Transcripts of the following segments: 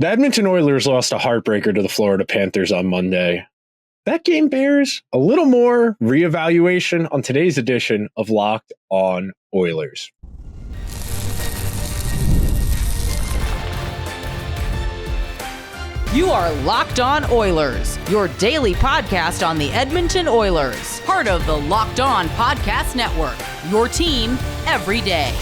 The Edmonton Oilers lost a heartbreaker to the Florida Panthers on Monday. That game bears a little more reevaluation on today's edition of Locked On Oilers. You are Locked On Oilers, your daily podcast on the Edmonton Oilers, part of the Locked On Podcast Network, your team every day.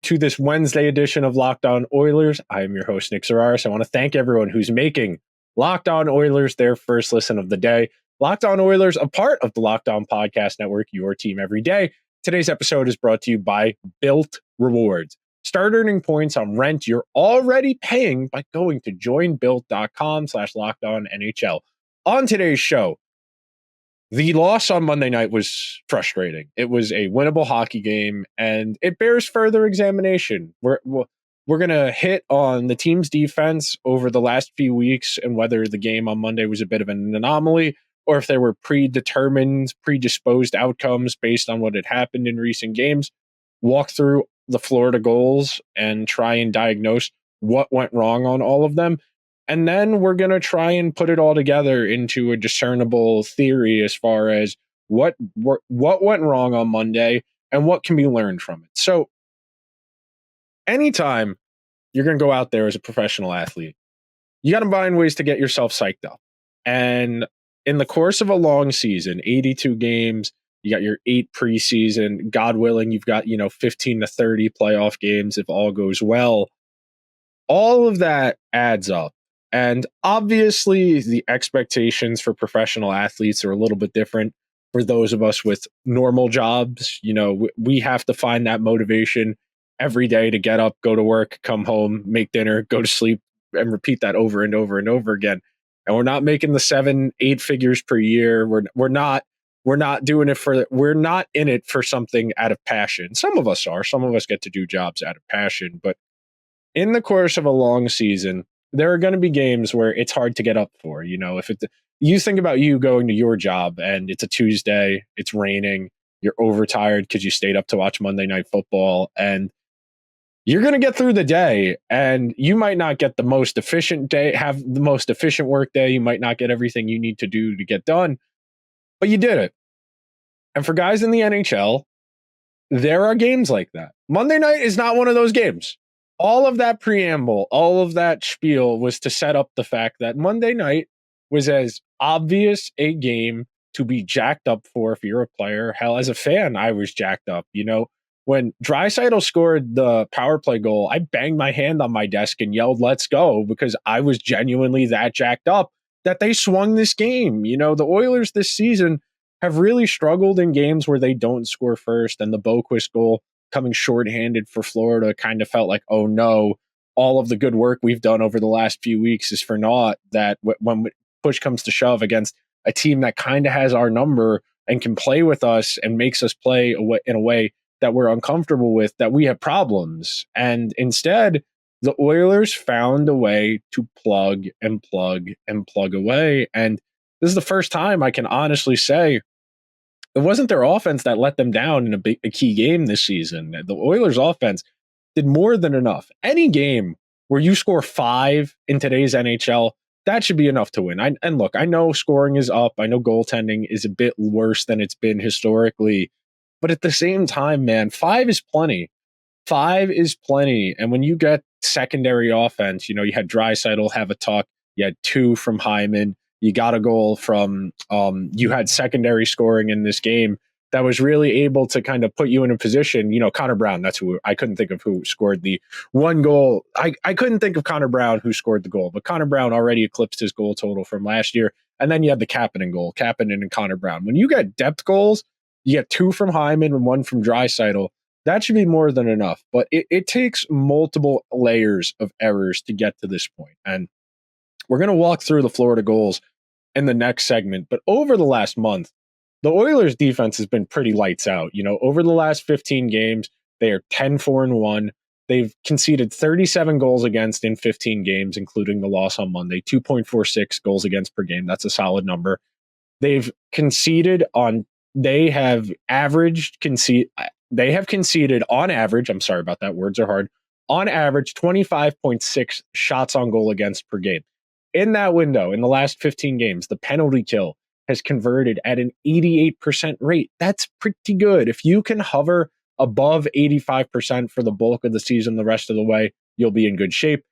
To this Wednesday edition of Locked On Oilers, I am your host, Nick Zararis. I want to thank everyone who's making Locked On Oilers their first listen of the day. Locked On Oilers, a part of the Locked On Podcast Network, your team every day. Today's episode is brought to you by Bilt Rewards. Start earning points on rent you're already paying by going to joinbilt.com/LockedOnNHL. On today's show, the loss on Monday night was frustrating. It was a winnable hockey game, and it bears further examination. We're going to hit on the team's defense over the last few weeks and whether the game on Monday was a bit of an anomaly or if there were predisposed outcomes based on what had happened in recent games. Walk through the Florida goals and try and diagnose what went wrong on all of them. And then we're going to try and put it all together into a discernible theory as far as what went wrong on Monday and what can be learned from it. So anytime you're going to go out there as a professional athlete, you got to find ways to get yourself psyched up. And in the course of a long season, 82 games, you got your 8 preseason, God willing, you've got, 15 to 30 playoff games if all goes well. All of that adds up. And obviously, the expectations for professional athletes are a little bit different for those of us with normal jobs. We have to find that motivation every day to get up, go to work, come home, make dinner, go to sleep, and repeat that over and over and over again. And we're not making the 7-8 figures per year. We're not doing it we're not in it for something out of passion. Some of us are. Some of us get to do jobs out of passion. But in the course of a long season, there are going to be games where it's hard to get up for. If you think about you going to your job and it's a Tuesday, it's raining, you're overtired because you stayed up to watch Monday Night Football, and you're going to get through the day, and you might not get the most efficient day, have the most efficient work day. You might not get everything you need to do to get done, but you did it. And for guys in the NHL, there are games like that. Monday night is not one of those games. All of that preamble, all of that spiel was to set up the fact that Monday night was as obvious a game to be jacked up for if you're a player. Hell, as a fan, I was jacked up. When Draisaitl scored the power play goal, I banged my hand on my desk and yelled, "Let's go," because I was genuinely that jacked up that they swung this game. The Oilers this season have really struggled in games where they don't score first, and the Boquist goal coming shorthanded for Florida kind of felt like, oh no, all of the good work we've done over the last few weeks is for naught, that when push comes to shove against a team that kind of has our number and can play with us and makes us play in a way that we're uncomfortable with, that we have problems. And instead, the Oilers found a way to plug and plug and plug away. And this is the first time I can honestly say it wasn't their offense that let them down in a key game this season. The Oilers' offense did more than enough. Any game where you score 5 in today's NHL, that should be enough to win. And look, I know scoring is up. I know goaltending is a bit worse than it's been historically. But at the same time, man, 5 is plenty. 5 is plenty. And when you get secondary offense, you had Draisaitl have a tuck. You had 2 from Hyman. You got a goal from, you had secondary scoring in this game that was really able to kind of put you in a position. Connor Brown, that's who I couldn't think of who scored the one goal. I couldn't think of Connor Brown who scored the goal, but Connor Brown already eclipsed his goal total from last year. And then you had the Kapanen goal, Kapanen and Connor Brown. When you get depth goals, you get 2 from Hyman and 1 from Draisaitl. That should be more than enough. But it takes multiple layers of errors to get to this point. And we're going to walk through the Florida goals in the next segment. But over the last month, the Oilers defense has been pretty lights out. Over the last 15 games, they are 10-4-1. They've conceded 37 goals against in 15 games, including the loss on Monday, 2.46 goals against per game. That's a solid number. They have conceded on average, I'm sorry about that. Words are hard. on average 25.6 shots on goal against per game. In that window, in the last 15 games, the penalty kill has converted at an 88% rate. That's pretty good. If you can hover above 85% for the bulk of the season the rest of the way, you'll be in good shape.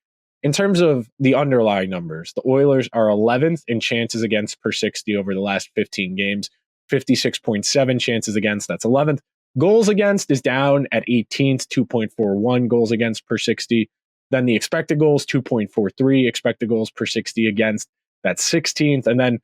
In terms of the underlying numbers, the Oilers are 11th in chances against per 60 over the last 15 games, 56.7 chances against, that's 11th. Goals against is down at 18th, 2.41 goals against per 60. Then the expected goals, 2.43 expected goals per 60 against, that's 16th. And then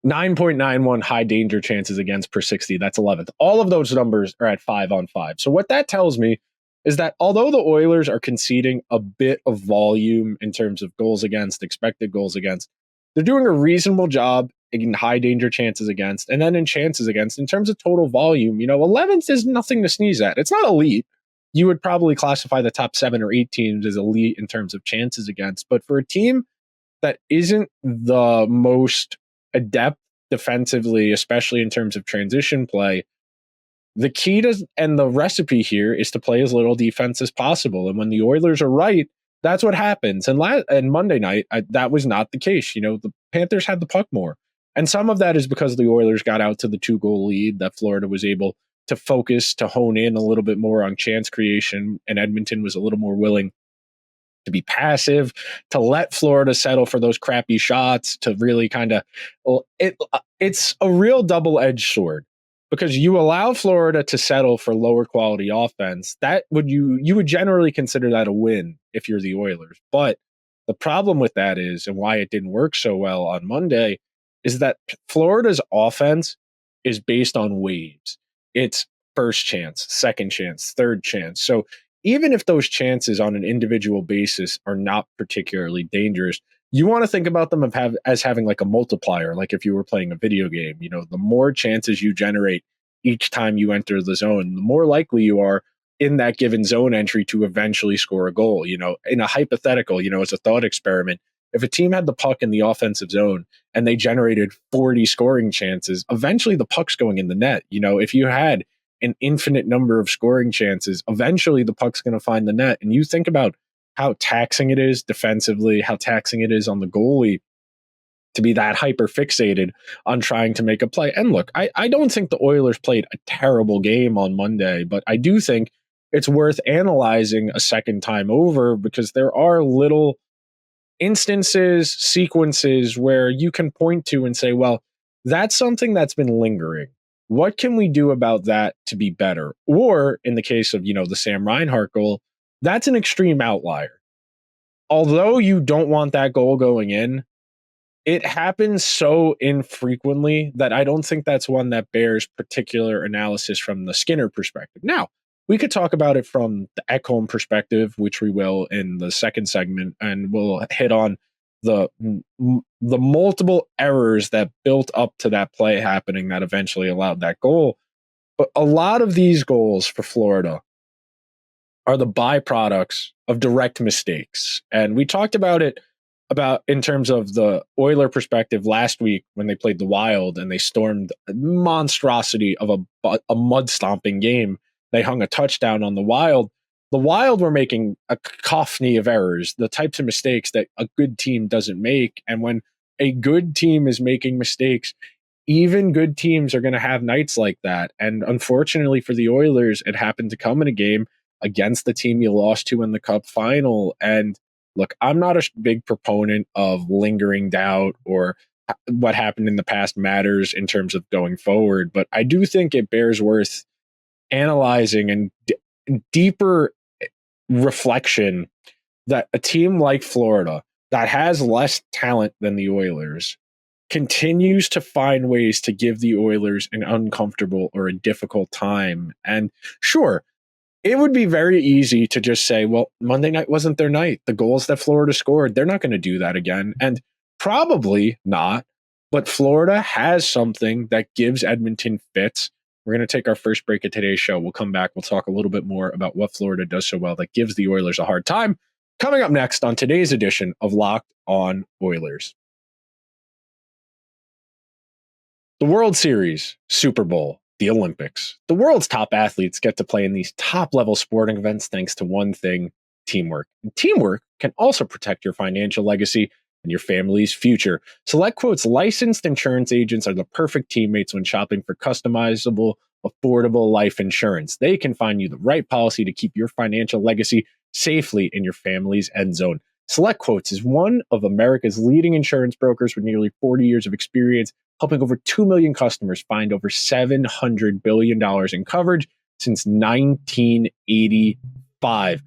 9.91 high danger chances against per 60, that's 11th. All of those numbers are at 5-on-5. So what that tells me is that although the Oilers are conceding a bit of volume in terms of goals against, expected goals against, they're doing a reasonable job in high danger chances against, and then in chances against. In terms of total volume, 11th is nothing to sneeze at. It's not elite. You would probably classify the top 7 or 8 teams as elite in terms of chances against. But for a team that isn't the most adept defensively, especially in terms of transition play, the key to and the recipe here is to play as little defense as possible. And when the Oilers are right, that's what happens. And Monday night, that was not the case. The Panthers had the puck more. And some of that is because the Oilers got out to the 2-goal lead that Florida was able to focus, to hone in a little bit more on chance creation. And Edmonton was a little more willing to be passive, to let Florida settle for those crappy shots, to really it's a real double-edged sword. Because you allow Florida to settle for lower quality offense, you would generally consider that a win if you're the Oilers. But the problem with that is, and why it didn't work so well on Monday, is that Florida's offense is based on waves. It's first chance, second chance, third chance. So even if those chances on an individual basis are not particularly dangerous, you want to think about them as having like a multiplier, like if you were playing a video game. The more chances you generate each time you enter the zone, the more likely you are in that given zone entry to eventually score a goal. In a hypothetical, as a thought experiment, if a team had the puck in the offensive zone and they generated 40 scoring chances, eventually the puck's going in the net. If you had an infinite number of scoring chances, eventually the puck's going to find the net. And you think about how taxing it is defensively, how taxing it is on the goalie to be that hyper fixated on trying to make a play. And look, I don't think the Oilers played a terrible game on Monday, but I do think it's worth analyzing a second time over, because there are little instances, sequences where you can point to and say, well, that's something that's been lingering. What can we do about that to be better? Or in the case of, the Sam Reinhart goal, that's an extreme outlier. Although you don't want that goal going in, it happens so infrequently that I don't think that's one that bears particular analysis from the Skinner perspective. Now, we could talk about it from the Ekholm perspective, which we will in the second segment, and we'll hit on the multiple errors that built up to that play happening that eventually allowed that goal. But a lot of these goals for Florida are the byproducts of direct mistakes. And we talked about it in terms of the Oiler perspective last week when they played the Wild and they stormed a monstrosity of a mud stomping game. They hung a touchdown on the Wild. The Wild were making a cacophony of errors, the types of mistakes that a good team doesn't make. And when a good team is making mistakes, even good teams are going to have nights like that. And unfortunately for the Oilers, it happened to come in a game against the team you lost to in the Cup final. And look, I'm not a big proponent of lingering doubt or what happened in the past matters in terms of going forward, but I do think it bears worth analyzing and deeper reflection that a team like Florida that has less talent than the Oilers continues to find ways to give the Oilers an uncomfortable or a difficult time. And sure, it would be very easy to just say, well, Monday night wasn't their night. The goals that Florida scored, they're not going to do that again. And probably not. But Florida has something that gives Edmonton fits. We're going to take our first break of today's show. We'll come back. We'll talk a little bit more about what Florida does so well that gives the Oilers a hard time. Coming up next on today's edition of Locked On Oilers. The World Series, Super Bowl, the Olympics. The world's top athletes get to play in these top-level sporting events thanks to one thing, teamwork. And teamwork can also protect your financial legacy and your family's future. SelectQuote's licensed insurance agents are the perfect teammates when shopping for customizable, affordable life insurance. They can find you the right policy to keep your financial legacy safely in your family's end zone. SelectQuotes is one of America's leading insurance brokers with nearly 40 years of experience, helping over 2 million customers find over $700 billion in coverage since 1985.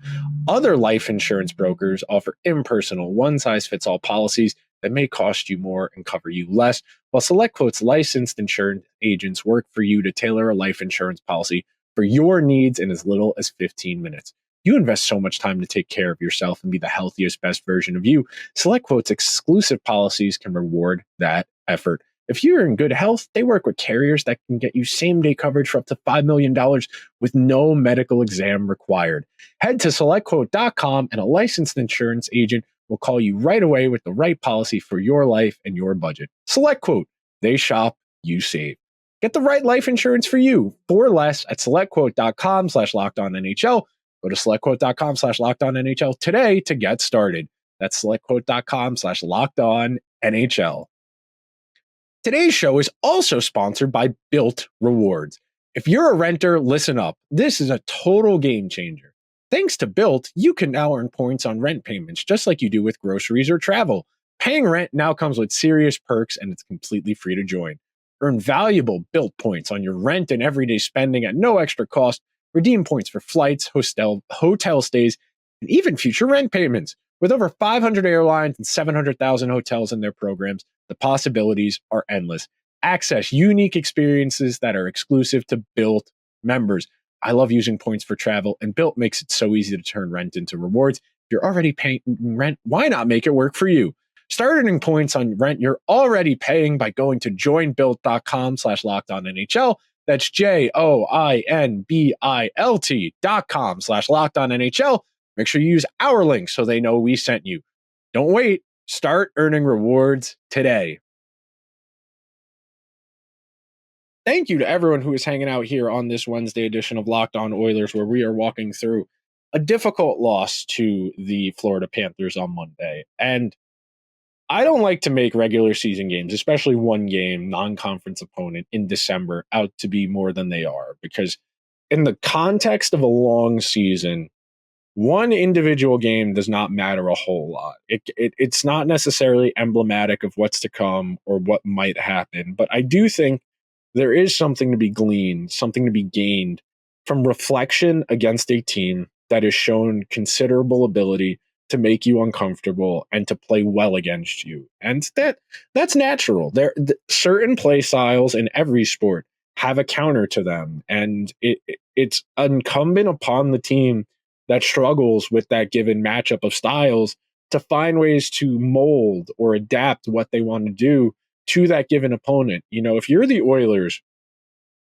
Other life insurance brokers offer impersonal, one-size-fits-all policies that may cost you more and cover you less, while SelectQuote's licensed insurance agents work for you to tailor a life insurance policy for your needs in as little as 15 minutes. You invest so much time to take care of yourself and be the healthiest, best version of you. SelectQuote's exclusive policies can reward that effort. If you're in good health, they work with carriers that can get you same-day coverage for up to $5 million with no medical exam required. Head to SelectQuote.com and a licensed insurance agent will call you right away with the right policy for your life and your budget. SelectQuote. They shop, you save. Get the right life insurance for you for less at SelectQuote.com/LockedOnNHL. Go to SelectQuote.com/LockedOnNHL today to get started. That's SelectQuote.com/LockedOnNHL. Today's show is also sponsored by Bilt Rewards. If you're a renter, listen up. This is a total game changer. Thanks to Bilt, you can now earn points on rent payments just like you do with groceries or travel. Paying rent now comes with serious perks and it's completely free to join. Earn valuable Bilt points on your rent and everyday spending at no extra cost. Redeem points for flights, hotel stays, and even future rent payments. With over 500 airlines and 700,000 hotels in their programs, the possibilities are endless. Access unique experiences that are exclusive to Bilt members. I love using points for travel, and Bilt makes it so easy to turn rent into rewards. If you're already paying rent, why not make it work for you? Start earning points on rent you're already paying by going to joinbilt.com/LockedOnNHL. That's JOINBILT.com/LockedOnNHL. Make sure you use our link so they know we sent you. Don't wait. Start earning rewards today. Thank you to everyone who is hanging out here on this Wednesday edition of Locked On Oilers, where we are walking through a difficult loss to the Florida Panthers on Monday. And I don't like to make regular season games, especially one game, non-conference opponent in December, out to be more than they are. Because in the context of a long season, one individual game does not matter a whole lot. It's not necessarily emblematic of what's to come or what might happen. But I do think there is something to be gleaned, something to be gained from reflection against a team that has shown considerable ability to make you uncomfortable and to play well against you. And that's natural. Certain play styles in every sport have a counter to them. And it's incumbent upon the team that struggles with that given matchup of styles to find ways to mold or adapt what they want to do to that given opponent. You know, if you're the Oilers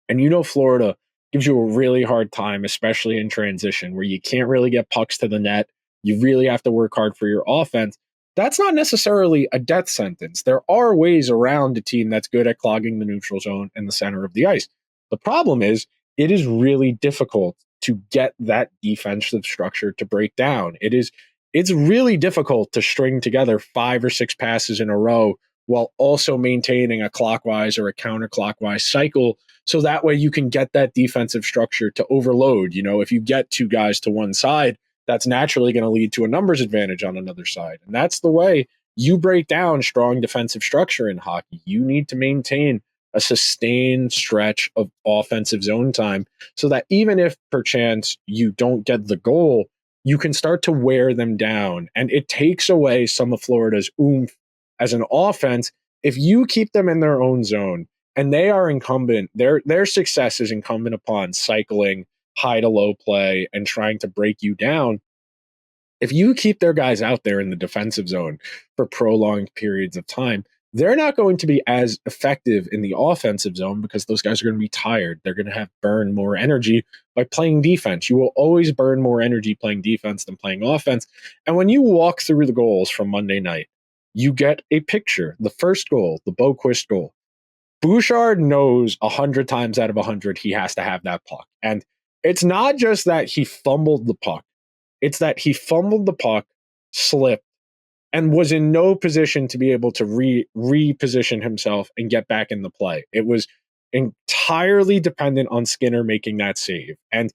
and you know Florida gives you a really hard time, especially in transition, where you can't really get pucks to the net, you really have to work hard for your offense, that's not necessarily a death sentence. There are ways around a team that's good at clogging the neutral zone and the center of the ice. The problem is it is really difficult to get that defensive structure to break down. It's really difficult to string together 5 or 6 passes in a row while also maintaining a clockwise or a counterclockwise cycle. So that way you can get that defensive structure to overload. You know, if you get 2 guys to one side, that's naturally going to lead to a numbers advantage on another side. And that's the way you break down strong defensive structure in hockey. You need to maintain a sustained stretch of offensive zone time so that even if perchance you don't get the goal, you can start to wear them down. And it takes away some of Florida's oomph as an offense if you keep them in their own zone. And they are incumbent, their success is incumbent upon cycling, high to low play, and trying to break you down. If you keep their guys out there in the defensive zone for prolonged periods of time, they're not going to be as effective in the offensive zone because those guys are going to be tired. They're going to have burn more energy by playing defense. You will always burn more energy playing defense than playing offense. And when you walk through the goals from Monday night, you get a picture. The first goal, the Boquist goal. Bouchard knows 100 times out of 100 he has to have that puck. And it's not just that he fumbled the puck. It's that he fumbled the puck, slipped, and was in no position to be able to reposition himself and get back in the play. It was entirely dependent on Skinner making that save. And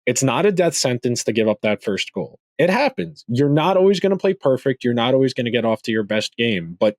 it's not a death sentence to give up that first goal. It happens. You're not always going to play perfect. You're not always going to get off to your best game. But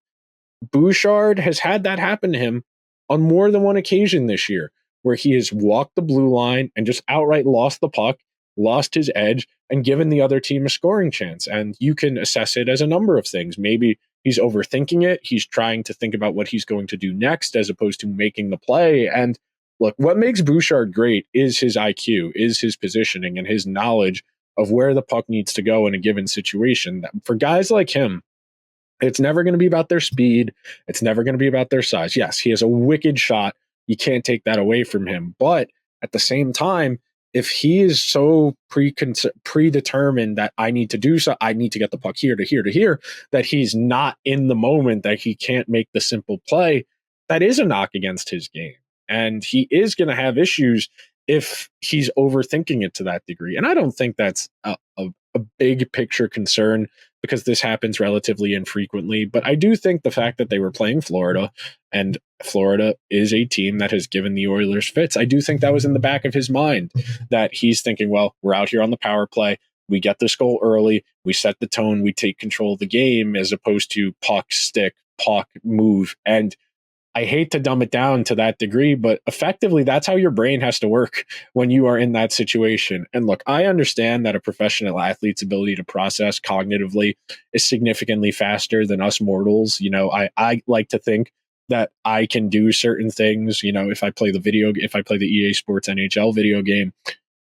Bouchard has had that happen to him on more than one occasion this year, where he has walked the blue line and just outright lost the puck, lost his edge, and given the other team a scoring chance. And you can assess it as a number of things. Maybe he's overthinking it. He's trying to think about what he's going to do next as opposed to making the play. And look, what makes Bouchard great is his IQ, is his positioning, and his knowledge of where the puck needs to go in a given situation. For guys like him, it's never going to be about their speed. It's never going to be about their size. Yes, he has a wicked shot. You can't take that away from him. But at the same time, if he is so predetermined that I need to do so, I need to get the puck here to here to here, that he's not in the moment, that he can't make the simple play, that is a knock against his game. And he is going to have issues if he's overthinking it to that degree. And I don't think that's a big picture concern, because this happens relatively infrequently. But I do think the fact that they were playing Florida, and Florida is a team that has given the Oilers fits, I do think that was in the back of his mind, that he's thinking, well, we're out here on the power play. We get this goal early. We set the tone. We take control of the game, as opposed to puck, stick, puck, move. And I hate to dumb it down to that degree, but effectively that's how your brain has to work when you are in that situation. And look, I understand that a professional athlete's ability to process cognitively is significantly faster than us mortals. You know, I like to think that I can do certain things, you know, if I play the EA Sports NHL video game,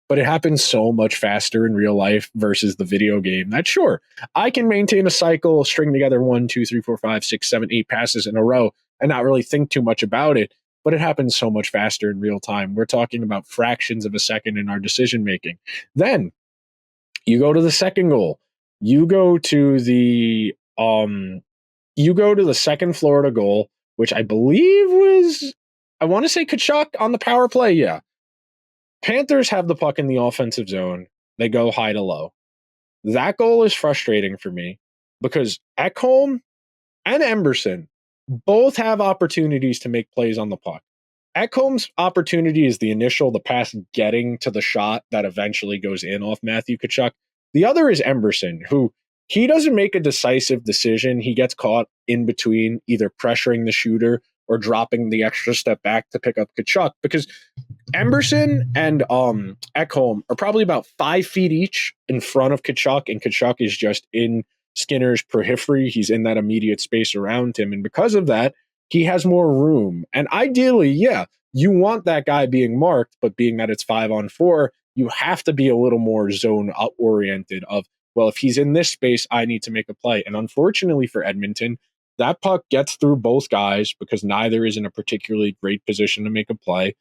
but it happens so much faster in real life versus the video game that, sure, I can maintain a cycle, string together 1, 2, 3, 4, 5, 6, 7, 8 passes in a row and not really think too much about it, but it happens so much faster in real time. We're talking about fractions of a second in our decision making. Then you go to the second goal. You go to the second Florida goal, which I believe was, I want to say Tkachuk on the power play. Yeah. Panthers have the puck in the offensive zone. They go high to low. That goal is frustrating for me because Ekholm and Emberson both have opportunities to make plays on the puck. Ekholm's opportunity is the pass getting to the shot that eventually goes in off Matthew Tkachuk. The other is Emberson, who he doesn't make a decisive decision. He gets caught in between either pressuring the shooter or dropping the extra step back to pick up Tkachuk, because Emberson and Ekholm are probably about 5 feet each in front of Tkachuk, and Tkachuk is just in Skinner's periphery. He's in that immediate space around him, and because of that, he has more room. And ideally, yeah, you want that guy being marked, but being that it's 5-on-4, you have to be a little more zone oriented of, well, if he's in this space, I need to make a play. And unfortunately for Edmonton, that puck gets through both guys because neither is in a particularly great position to make a play.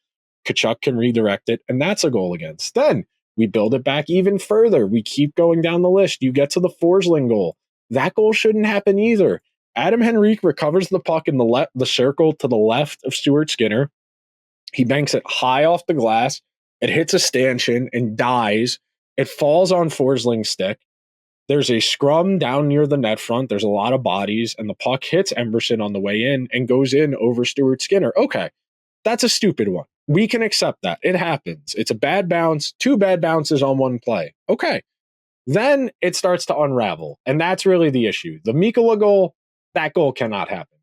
Tkachuk can redirect it, and that's a goal against. Then we build it back even further. We keep going down the list. You get to the Forsling goal. That goal shouldn't happen either. Adam Henrique recovers the puck in the circle to the left of Stuart Skinner. He banks it high off the glass. It hits a stanchion and dies. It falls on Forsling's stick. There's a scrum down near the net front. There's a lot of bodies, and the puck hits Emberson on the way in and goes in over Stuart Skinner. Okay, that's a stupid one. We can accept that. It happens. It's a bad bounce, 2 bad bounces on one play. Okay. Then it starts to unravel, and that's really the issue. The Mikkola goal, that goal cannot happen.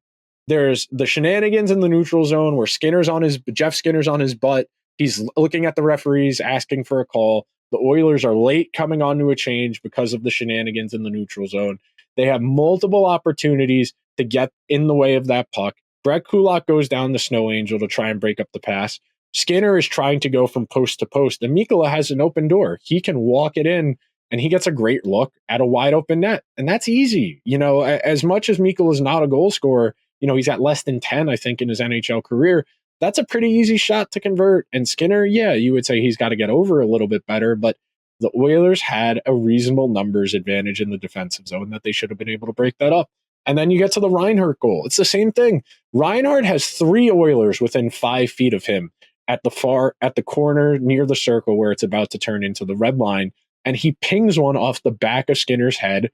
There's the shenanigans in the neutral zone where Jeff Skinner's on his butt. He's looking at the referees, asking for a call. The Oilers are late coming onto a change because of the shenanigans in the neutral zone. They have multiple opportunities to get in the way of that puck. Brett Kulak goes down the Snow Angel to try and break up the pass. Skinner is trying to go from post to post, and Mikkola has an open door. He can walk it in, and he gets a great look at a wide open net. And that's easy. You know, as much as Mikkola is not a goal scorer, you know, he's at less than 10, I think, in his NHL career. That's a pretty easy shot to convert. And Skinner, yeah, you would say he's got to get over a little bit better, but the Oilers had a reasonable numbers advantage in the defensive zone that they should have been able to break that up. And then you get to the Reinhart goal. It's the same thing. Reinhart has 3 Oilers within 5 feet of him at the corner near the circle where it's about to turn into the red line. and he pings one off the back of Skinner's head.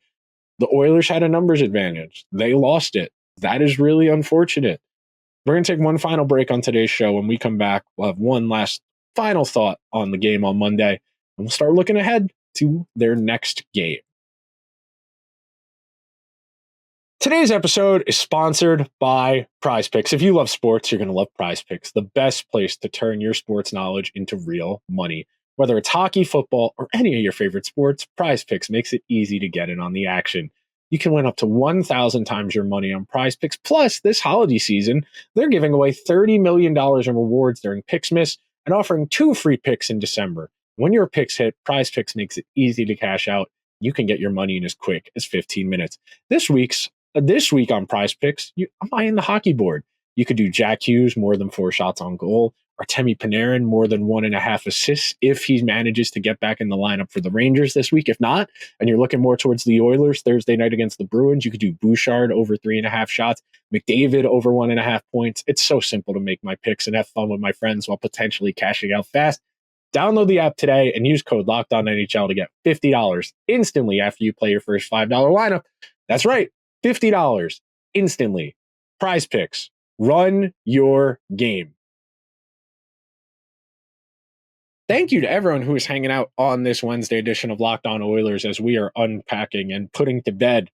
The Oilers had a numbers advantage. They lost it. That is really unfortunate. We're going to take one final break on today's show. When we come back, we'll have one last final thought on the game on Monday, and we'll start looking ahead to their next game. Today's episode is sponsored by PrizePicks. If you love sports, you're going to love PrizePicks, the best place to turn your sports knowledge into real money. Whether it's hockey, football, or any of your favorite sports, PrizePicks makes it easy to get in on the action. You can win up to 1,000 times your money on PrizePicks. Plus, this holiday season, they're giving away $30 million in rewards during Picksmas and offering 2 free picks in December. When your picks hit, PrizePicks makes it easy to cash out. You can get your money in as quick as 15 minutes. This week on PrizePicks, I'm eyeing the hockey board. You could do Jack Hughes more than 4 shots on goal, Artemi Panarin more than 1.5 assists if he manages to get back in the lineup for the Rangers this week. If not, and you're looking more towards the Oilers Thursday night against the Bruins, you could do Bouchard over 3.5 shots, McDavid over 1.5 points. It's so simple to make my picks and have fun with my friends while potentially cashing out fast. Download the app today and use code LOCKEDONNHL to get $50 instantly after you play your first $5 lineup. That's right, $50 instantly. PrizePicks. Run your game. Thank you to everyone who is hanging out on this Wednesday edition of Locked On Oilers as we are unpacking and putting to bed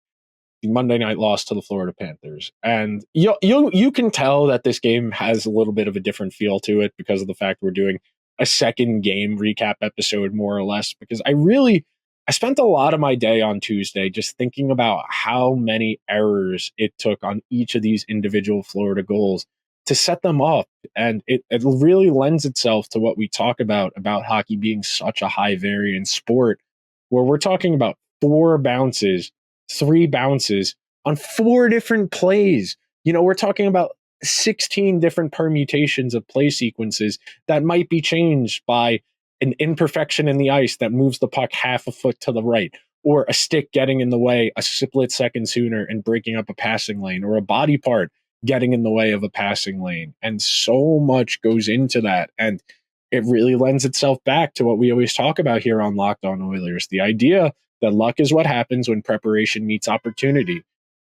the Monday night loss to the Florida Panthers. And you can tell that this game has a little bit of a different feel to it because of the fact we're doing a second game recap episode, more or less, because I spent a lot of my day on Tuesday just thinking about how many errors it took on each of these individual Florida goals to set them up. And it really lends itself to what we talk about hockey being such a high variance sport, where we're talking about 3 bounces on 4 different plays. We're talking about 16 different permutations of play sequences that might be changed by an imperfection in the ice that moves the puck half a foot to the right, or a stick getting in the way a split second sooner and breaking up a passing lane, or a body part getting in the way of a passing lane. And so much goes into that. And it really lends itself back to what we always talk about here on Locked On Oilers, the idea that luck is what happens when preparation meets opportunity.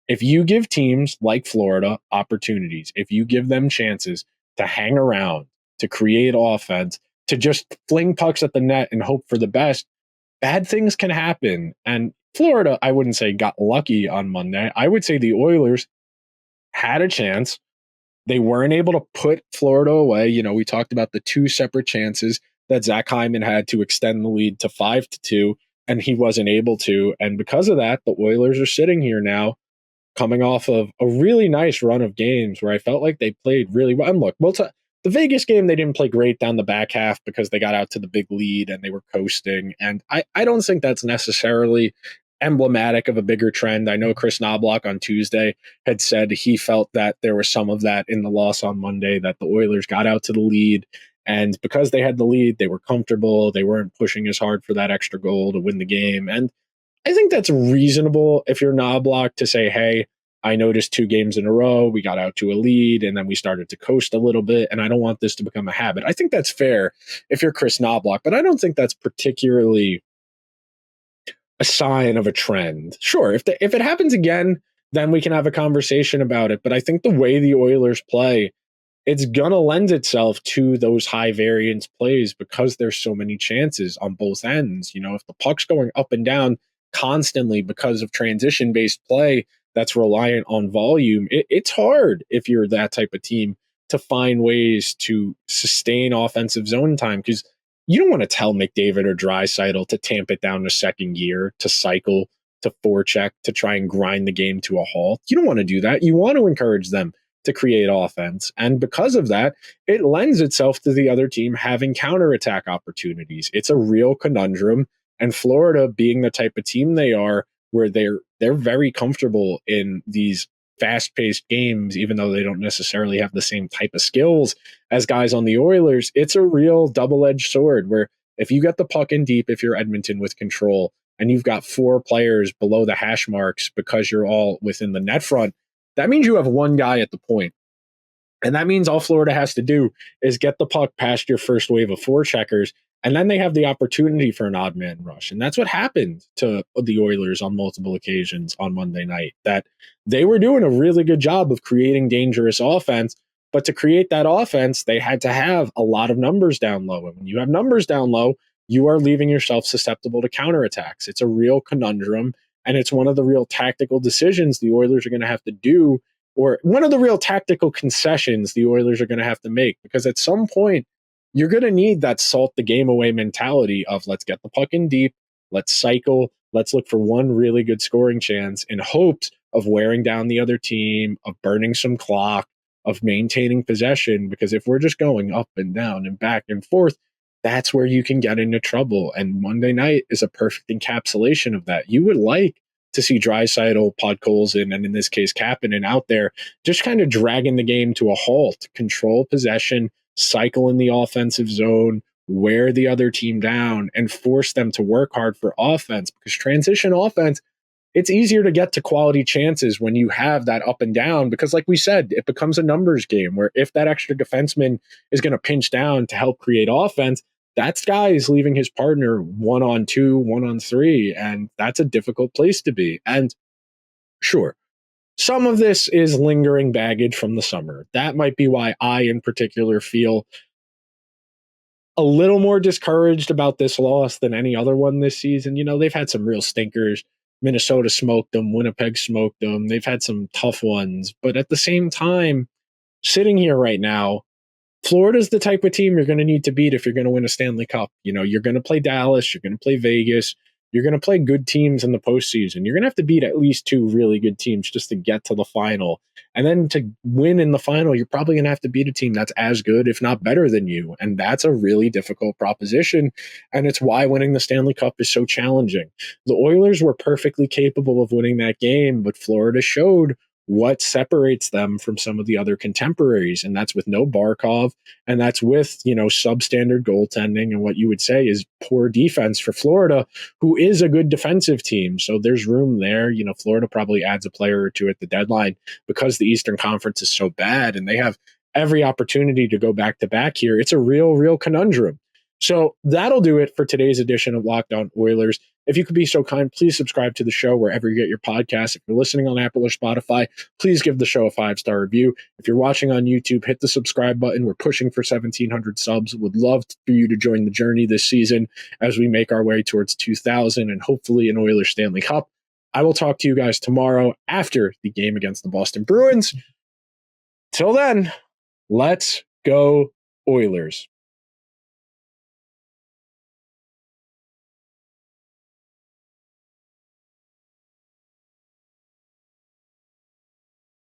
If you give teams like Florida opportunities, if you give them chances to hang around, to create offense, to just fling pucks at the net and hope for the best, bad things can happen. And Florida, I wouldn't say got lucky on Monday. I would say the Oilers had a chance. They weren't able to put Florida away. We talked about the 2 separate chances that Zach Hyman had to extend the lead to 5-2, and he wasn't able to. And because of that, the Oilers are sitting here now, coming off of a really nice run of games where I felt like they played really well. And look, the Vegas game, they didn't play great down the back half because they got out to the big lead and they were coasting. And I don't think that's necessarily emblematic of a bigger trend. I know Chris Knobloch on Tuesday had said he felt that there was some of that in the loss on Monday, that the Oilers got out to the lead, and because they had the lead, they were comfortable. They weren't pushing as hard for that extra goal to win the game. And I think that's reasonable if you're Knobloch to say, hey, I noticed 2 games in a row, we got out to a lead and then we started to coast a little bit, and I don't want this to become a habit. I think that's fair if you're Chris Knobloch, but I don't think that's particularly a sign of a trend. Sure, if it happens again, then we can have a conversation about it. But I think the way the Oilers play, it's gonna lend itself to those high variance plays because there's so many chances on both ends. If the puck's going up and down constantly because of transition based play that's reliant on volume, it's hard if you're that type of team to find ways to sustain offensive zone time, because you don't want to tell McDavid or Draisaitl to tamp it down to second gear, to cycle, to forecheck, to try and grind the game to a halt. You don't want to do that. You want to encourage them to create offense. And because of that, it lends itself to the other team having counterattack opportunities. It's a real conundrum. And Florida, being the type of team they are, where they're very comfortable in these fast-paced games, even though they don't necessarily have the same type of skills as guys on the Oilers, it's a real double-edged sword where if you get the puck in deep, if you're Edmonton with control, and you've got 4 players below the hash marks because you're all within the net front, that means you have 1 guy at the point. And that means all Florida has to do is get the puck past your first wave of forecheckers, And then they have the opportunity for an odd man rush. And that's what happened to the Oilers on multiple occasions on Monday night, that they were doing a really good job of creating dangerous offense. But to create that offense, they had to have a lot of numbers down low. And when you have numbers down low, you are leaving yourself susceptible to counterattacks. It's a real conundrum. And it's one of the real tactical decisions the Oilers are going to have to do, or one of the real tactical concessions the Oilers are going to have to make, because at some point, you're going to need that salt the game away mentality of let's get the puck in deep, let's cycle, let's look for one really good scoring chance in hopes of wearing down the other team, of burning some clock, of maintaining possession. Because if we're just going up and down and back and forth, that's where you can get into trouble. And Monday night is a perfect encapsulation of that. You would like to see Draisaitl, Podkolzin, and in this case, Kapanen out there just kind of dragging the game to a halt, control possession, cycle in the offensive zone, wear the other team down, and force them to work hard for offense. Because transition offense, it's easier to get to quality chances when you have that up and down, because like we said, it becomes a numbers game where if that extra defenseman is going to pinch down to help create offense, that guy is leaving his partner 1-on-2, 1-on-3, and that's a difficult place to be. And sure, some of this is lingering baggage from the summer. That might be why I, in particular, feel a little more discouraged about this loss than any other one this season. You know, they've had some real stinkers. Minnesota smoked them. Winnipeg smoked them. They've had some tough ones. But at the same time, sitting here right now, Florida's the type of team you're going to need to beat if you're going to win a Stanley Cup. You know, you're going to play Dallas, you're going to play Vegas, you're going to play good teams in the postseason. You're going to have to beat at least two really good teams just to get to the final. And then to win in the final, you're probably going to have to beat a team that's as good, if not better than you. And that's a really difficult proposition. And it's why winning the Stanley Cup is so challenging. The Oilers were perfectly capable of winning that game, but Florida showed what separates them from some of the other contemporaries. And that's with no Barkov, and that's with, you know, substandard goaltending and what you would say is poor defense for Florida, who is a good defensive team. So there's room there. You know, Florida probably adds a player or two at the deadline because the Eastern Conference is so bad and they have every opportunity to go back to back here. It's a real conundrum. So that'll do it for today's edition of Locked On Oilers. If you could be so kind, please subscribe to the show wherever you get your podcasts. If you're listening on Apple or Spotify, please give the show a 5-star review. If you're watching on YouTube, hit the subscribe button. We're pushing for 1,700 subs. Would love for you to join the journey this season as we make our way towards 2,000 and hopefully an Oilers Stanley Cup. I will talk to you guys tomorrow after the game against the Boston Bruins. Till then, let's go Oilers.